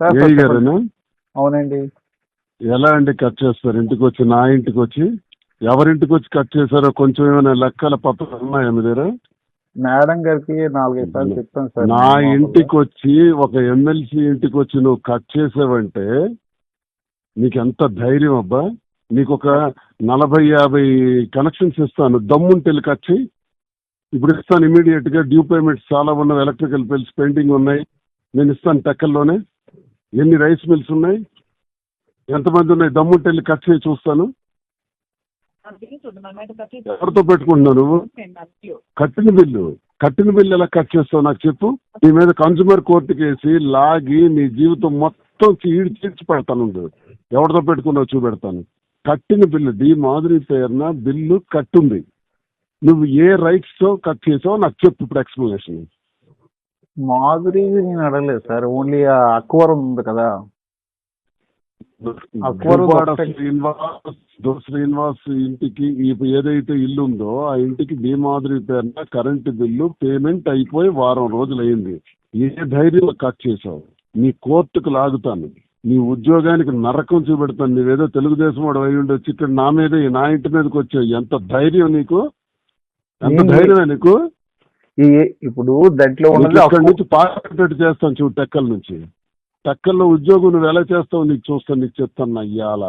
Sir AE గారేనా? అవునండి. ఎలా అండి కట్ చేస్తారు? ఇంటికి వచ్చి, నా ఇంటికి వచ్చి, ఎవరింటికి వచ్చి కట్ చేశారో కొంచెం ఏమైనా లెక్కల పత్రాలు ఉన్నాయా మీ దగ్గర? మేడం గారికి 4-5 సార్లు చెప్పాను సార్. నా ఇంటికి వచ్చి ఒక ఎమ్మెల్సీ ఇంటికి వచ్చి నువ్వు కట్ చేసావంటే నీకు ఎంత ధైర్యం అబ్బా? నీకు ఒక 40-50 కనెక్షన్స్ ఇస్తాను, దమ్ముంటే వెళ్ళి కట్ చేయి. ఇప్పుడు ఇస్తాను ఇమీడియట్ గా. డ్యూ పేమెంట్స్ చాలా ఉన్నాయి, ఎలక్ట్రికల్ బిల్స్ పెండింగ్ ఉన్నాయి, నేను ఇస్తాను. టెక్కల్లోనే ఎన్ని రైస్ మిల్స్ ఉన్నాయి, ఎంతమంది ఉన్నాయి, దమ్ముంటే వెళ్ళి కట్ చేయి చూస్తాను. ఎవరితో పెట్టుకుంటున్నావు నువ్వు? కట్టిన బిల్లు ఎలా కట్ చేస్తావు నాకు చెప్పు. నీ మీద కన్స్యూమర్ కోర్టుకి వేసి లాగి నీ జీవితం మొత్తం చీడ్చి పెడతాను. ఎవరితో పెట్టుకున్నావు చూపెడతాను. కట్టిన బిల్లు డి మాధురి పేరున బిల్లు కట్టుంది. నువ్వు ఏ రైట్స్ తో కట్ చేసావు నాకు చెప్పు ఇప్పుడు ఎక్స్ప్లెనేషన్. మాధురి నేను అడగలేదు సార్, ఓన్లీ అక్వరం ఉంది కదా, శ్రీనివాస్ ఇంటికి ఏదైతే ఇల్లు ఉందో ఆ ఇంటికి డి మాధురి పేరున కరెంటు బిల్లు పేమెంట్ అయిపోయి వారం రోజులు అయింది. ఏ ధైర్యంలో కట్ చేసావు? నీ కోర్టుకు లాగుతాను, నీ ఉద్యోగానికి నరకం చూపెడతాను. నువ్వేదో తెలుగుదేశం వాడు అయి ఉండొచ్చి ఇక్కడ నా మీద, నా ఇంటి మీదకి వచ్చావు. ఎంత ధైర్యం నీకు? ఎంత ధైర్యమే నీకు? ఇప్పుడు దాంట్లో ఇక్కడ నుంచి పార్టీ చేస్తాను చూడు. టెక్కల నుంచి, టెక్కల్లో ఉద్యోగం నువ్వు ఎలా చేస్తావు నీకు చూస్తాను, నీకు చెప్తాను ఇవాళ.